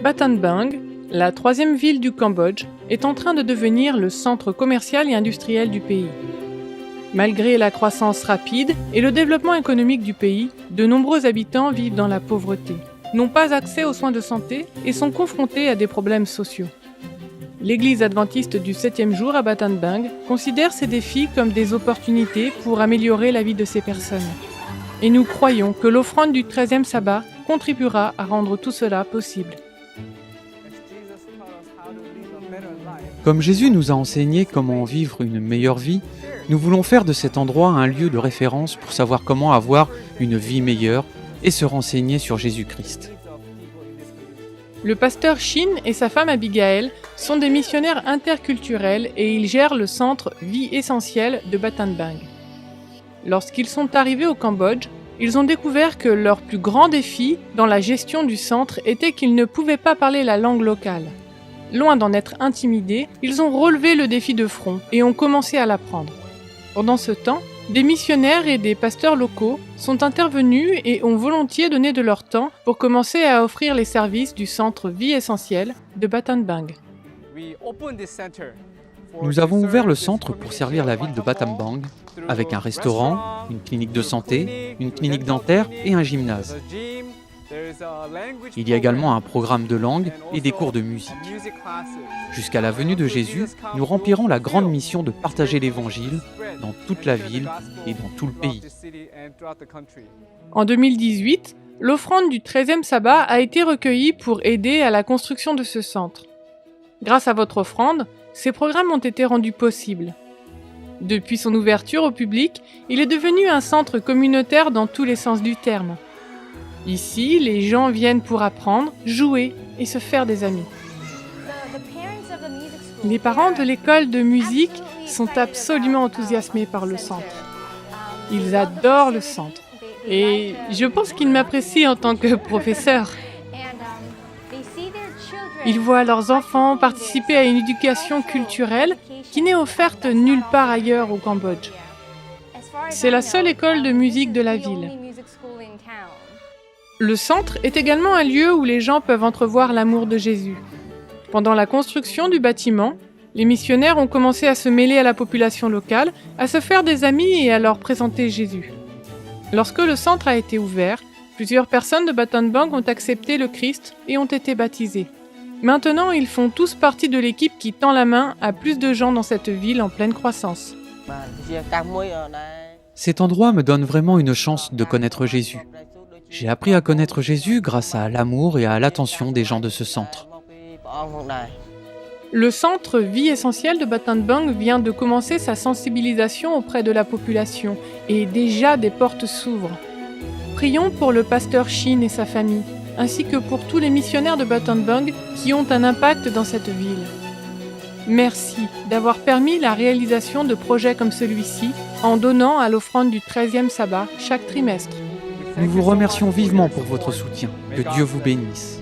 Battambang, la troisième ville du Cambodge, est en train de devenir le centre commercial et industriel du pays. Malgré la croissance rapide et le développement économique du pays, de nombreux habitants vivent dans la pauvreté, n'ont pas accès aux soins de santé et sont confrontés à des problèmes sociaux. L'Église adventiste du 7e jour à Battambang considère ces défis comme des opportunités pour améliorer la vie de ces personnes. Et nous croyons que l'offrande du 13e sabbat contribuera à rendre tout cela possible. Comme Jésus nous a enseigné comment vivre une meilleure vie, nous voulons faire de cet endroit un lieu de référence pour savoir comment avoir une vie meilleure et se renseigner sur Jésus-Christ. Le pasteur Shin et sa femme Abigail sont des missionnaires interculturels et ils gèrent le centre Vie essentielle de Battambang. Lorsqu'ils sont arrivés au Cambodge, ils ont découvert que leur plus grand défi dans la gestion du centre était qu'ils ne pouvaient pas parler la langue locale. Loin d'en être intimidés, ils ont relevé le défi de front et ont commencé à l'apprendre. Pendant ce temps, des missionnaires et des pasteurs locaux sont intervenus et ont volontiers donné de leur temps pour commencer à offrir les services du centre Vie essentielle de Battambang. Nous avons ouvert le centre pour servir la ville de Battambang avec un restaurant, une clinique de santé, une clinique dentaire et un gymnase. Il y a également un programme de langue et des cours de musique. Jusqu'à la venue de Jésus, nous remplirons la grande mission de partager l'Évangile dans toute la ville et dans tout le pays. En 2018, l'offrande du 13e sabbat a été recueillie pour aider à la construction de ce centre. Grâce à votre offrande, ces programmes ont été rendus possibles. Depuis son ouverture au public, il est devenu un centre communautaire dans tous les sens du terme. Ici, les gens viennent pour apprendre, jouer et se faire des amis. Les parents de l'école de musique sont absolument enthousiasmés par le centre. Ils adorent le centre. Et je pense qu'ils m'apprécient en tant que professeur. Ils voient leurs enfants participer à une éducation culturelle qui n'est offerte nulle part ailleurs au Cambodge. C'est la seule école de musique de la ville. Le centre est également un lieu où les gens peuvent entrevoir l'amour de Jésus. Pendant la construction du bâtiment, les missionnaires ont commencé à se mêler à la population locale, à se faire des amis et à leur présenter Jésus. Lorsque le centre a été ouvert, plusieurs personnes de Battambang ont accepté le Christ et ont été baptisées. Maintenant, ils font tous partie de l'équipe qui tend la main à plus de gens dans cette ville en pleine croissance. Cet endroit me donne vraiment une chance de connaître Jésus. J'ai appris à connaître Jésus grâce à l'amour et à l'attention des gens de ce centre. Le centre Vie essentielle de Battambang vient de commencer sa sensibilisation auprès de la population et déjà des portes s'ouvrent. Prions pour le pasteur Shin et sa famille, ainsi que pour tous les missionnaires de Battambang qui ont un impact dans cette ville. Merci d'avoir permis la réalisation de projets comme celui-ci en donnant à l'offrande du 13e sabbat chaque trimestre. Nous vous remercions vivement pour votre soutien. Que Dieu vous bénisse.